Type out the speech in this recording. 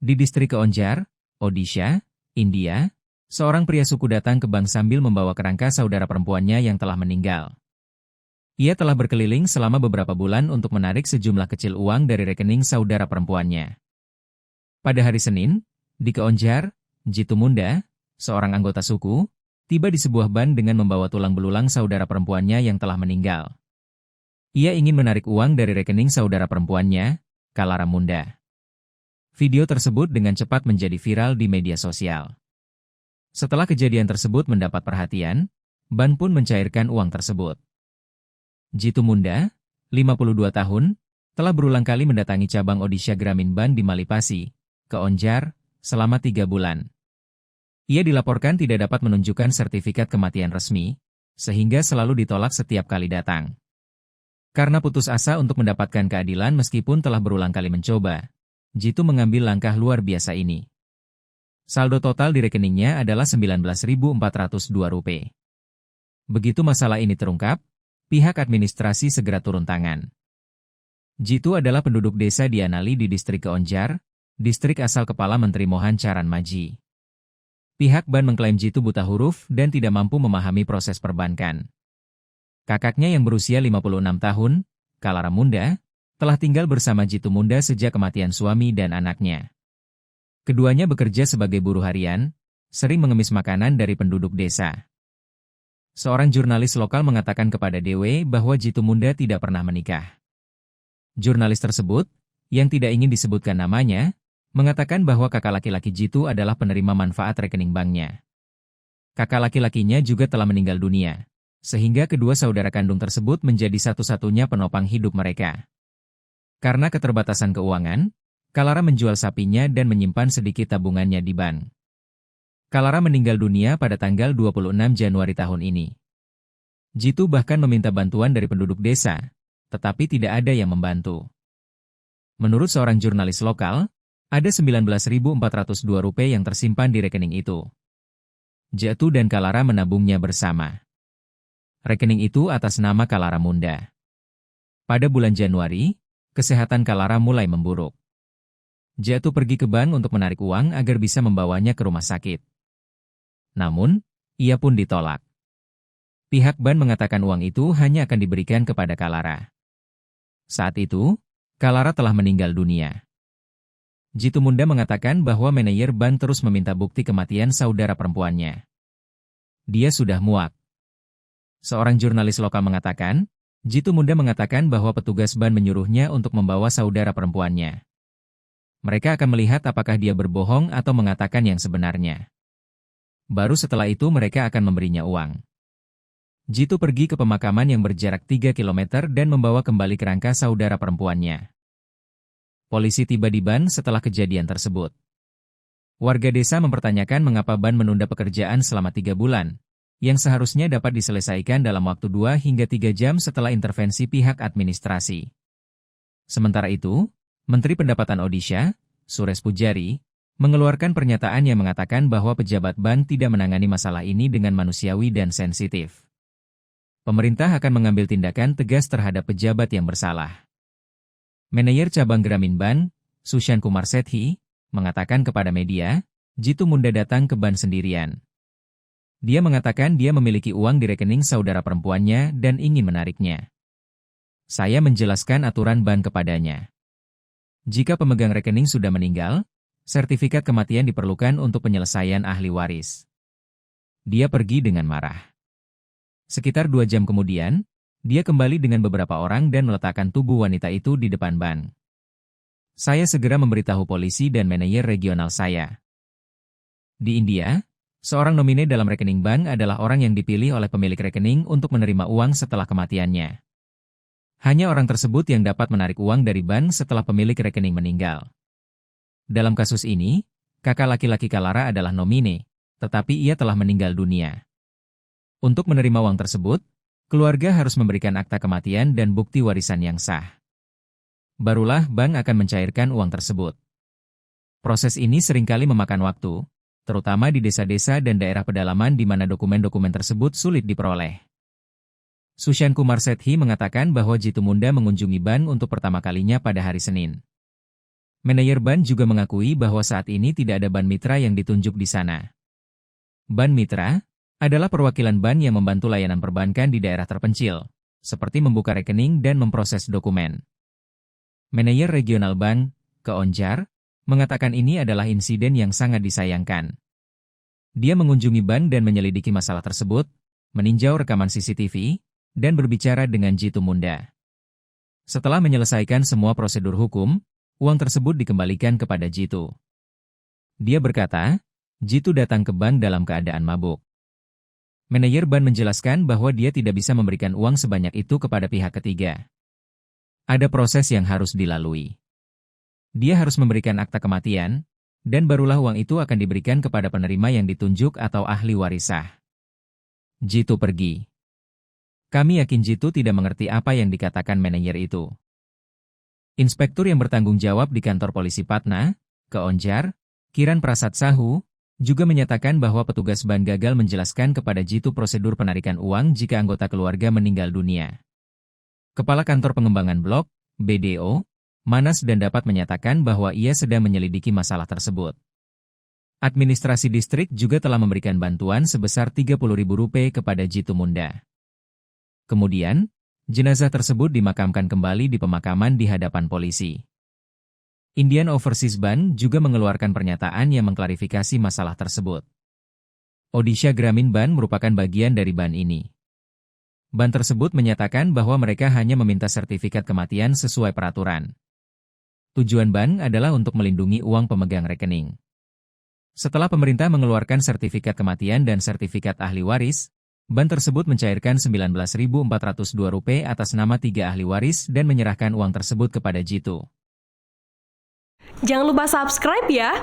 Di distrik Keonjar, Odisha, India, seorang pria suku datang ke bank sambil membawa kerangka saudara perempuannya yang telah meninggal. Ia telah berkeliling selama beberapa bulan untuk menarik sejumlah kecil uang dari rekening saudara perempuannya. Pada hari Senin, di Keonjar, Jitumunda, seorang anggota suku, tiba di sebuah bank dengan membawa tulang belulang saudara perempuannya yang telah meninggal. Ia ingin menarik uang dari rekening saudara perempuannya, Kalaramunda. Video tersebut dengan cepat menjadi viral di media sosial. Setelah kejadian tersebut mendapat perhatian, bank pun mencairkan uang tersebut. Jitumunda, 52 tahun, telah berulang kali mendatangi cabang Odisha Gramin Bank di Malipasi, Keonjar, selama 3 bulan. Ia dilaporkan tidak dapat menunjukkan sertifikat kematian resmi, sehingga selalu ditolak setiap kali datang. Karena putus asa untuk mendapatkan keadilan meskipun telah berulang kali mencoba, Jitu mengambil langkah luar biasa ini. Saldo total di rekeningnya adalah Rp19.402. Begitu masalah ini terungkap, pihak administrasi segera turun tangan. Jitu adalah penduduk desa di Anali di distrik Keonjar, distrik asal Kepala Menteri Mohan Charan Maji. Pihak bank mengklaim Jitu buta huruf dan tidak mampu memahami proses perbankan. Kakaknya yang berusia 56 tahun, Kalaramunda, telah tinggal bersama Jitumunda sejak kematian suami dan anaknya. Keduanya bekerja sebagai buruh harian, sering mengemis makanan dari penduduk desa. Seorang jurnalis lokal mengatakan kepada DW bahwa Jitumunda tidak pernah menikah. Jurnalis tersebut, yang tidak ingin disebutkan namanya, mengatakan bahwa kakak laki-laki Jitu adalah penerima manfaat rekening banknya. Kakak laki-lakinya juga telah meninggal dunia, sehingga kedua saudara kandung tersebut menjadi satu-satunya penopang hidup mereka. Karena keterbatasan keuangan, Kalara menjual sapinya dan menyimpan sedikit tabungannya di bank. Kalara meninggal dunia pada tanggal 26 Januari tahun ini. Jitu bahkan meminta bantuan dari penduduk desa, tetapi tidak ada yang membantu. Menurut seorang jurnalis lokal, ada Rp19.402 yang tersimpan di rekening itu. Jitu dan Kalara menabungnya bersama. Rekening itu atas nama Kalaramunda. Pada bulan Januari, kesehatan Kalara mulai memburuk. Jitu pergi ke bank untuk menarik uang agar bisa membawanya ke rumah sakit. Namun, ia pun ditolak. Pihak bank mengatakan uang itu hanya akan diberikan kepada Kalara. Saat itu, Kalara telah meninggal dunia. Jitumunda mengatakan bahwa manajer bank terus meminta bukti kematian saudara perempuannya. Dia sudah muak. Seorang jurnalis lokal mengatakan, Jitumunda mengatakan bahwa petugas bank menyuruhnya untuk membawa saudara perempuannya. Mereka akan melihat apakah dia berbohong atau mengatakan yang sebenarnya. Baru setelah itu mereka akan memberinya uang. Jitu pergi ke pemakaman yang berjarak 3 km dan membawa kembali kerangka saudara perempuannya. Polisi tiba di bank setelah kejadian tersebut. Warga desa mempertanyakan mengapa bank menunda pekerjaan selama 3 bulan, yang seharusnya dapat diselesaikan dalam waktu 2 hingga 3 jam setelah intervensi pihak administrasi. Sementara itu, Menteri Pendapatan Odisha, Suresh Pujari, mengeluarkan pernyataan yang mengatakan bahwa pejabat bank tidak menangani masalah ini dengan manusiawi dan sensitif. Pemerintah akan mengambil tindakan tegas terhadap pejabat yang bersalah. Manajer cabang Gramin Bank, Sushan Kumar Sethi, mengatakan kepada media, Jitumunda datang ke bank sendirian. Dia mengatakan dia memiliki uang di rekening saudara perempuannya dan ingin menariknya. Saya menjelaskan aturan bank kepadanya. Jika pemegang rekening sudah meninggal, sertifikat kematian diperlukan untuk penyelesaian ahli waris. Dia pergi dengan marah. Sekitar 2 jam kemudian, dia kembali dengan beberapa orang dan meletakkan tubuh wanita itu di depan bank. Saya segera memberitahu polisi dan manajer regional saya. Di India, seorang nomine dalam rekening bank adalah orang yang dipilih oleh pemilik rekening untuk menerima uang setelah kematiannya. Hanya orang tersebut yang dapat menarik uang dari bank setelah pemilik rekening meninggal. Dalam kasus ini, kakak laki-laki Kalara adalah nomine, tetapi ia telah meninggal dunia. Untuk menerima uang tersebut, keluarga harus memberikan akta kematian dan bukti warisan yang sah. Barulah bank akan mencairkan uang tersebut. Proses ini seringkali memakan waktu, terutama di desa-desa dan daerah pedalaman di mana dokumen-dokumen tersebut sulit diperoleh. Sushan Kumar Sethi mengatakan bahwa Jitumunda mengunjungi bank untuk pertama kalinya pada hari Senin. Manajer Ban juga mengakui bahwa saat ini tidak ada ban mitra yang ditunjuk di sana. Ban mitra adalah perwakilan ban yang membantu layanan perbankan di daerah terpencil, seperti membuka rekening dan memproses dokumen. Manajer Regional Bank, Keonjar, mengatakan ini adalah insiden yang sangat disayangkan. Dia mengunjungi bank dan menyelidiki masalah tersebut, meninjau rekaman CCTV, dan berbicara dengan Jitu Munda. Setelah menyelesaikan semua prosedur hukum, uang tersebut dikembalikan kepada Jitu. Dia berkata, Jitu datang ke bank dalam keadaan mabuk. Manajer bank menjelaskan bahwa dia tidak bisa memberikan uang sebanyak itu kepada pihak ketiga. Ada proses yang harus dilalui. Dia harus memberikan akta kematian, dan barulah uang itu akan diberikan kepada penerima yang ditunjuk atau ahli warisah. Jitu pergi. Kami yakin Jitu tidak mengerti apa yang dikatakan manajer itu. Inspektur yang bertanggung jawab di kantor polisi Patna, Keonjar, Kiran Prasad Sahu, juga menyatakan bahwa petugas ban gagal menjelaskan kepada Jitu prosedur penarikan uang jika anggota keluarga meninggal dunia. Kepala Kantor Pengembangan Blok, BDO, Manas dan dapat menyatakan bahwa ia sedang menyelidiki masalah tersebut. Administrasi distrik juga telah memberikan bantuan sebesar Rp30.000 kepada Jitu Munda. Kemudian, jenazah tersebut dimakamkan kembali di pemakaman di hadapan polisi. Indian Overseas Bank juga mengeluarkan pernyataan yang mengklarifikasi masalah tersebut. Odisha Gramin Bank merupakan bagian dari bank ini. Bank tersebut menyatakan bahwa mereka hanya meminta sertifikat kematian sesuai peraturan. Tujuan bank adalah untuk melindungi uang pemegang rekening. Setelah pemerintah mengeluarkan sertifikat kematian dan sertifikat ahli waris, bank tersebut mencairkan Rp19.402 atas nama 3 ahli waris dan menyerahkan uang tersebut kepada Jitu. Jangan lupa subscribe ya!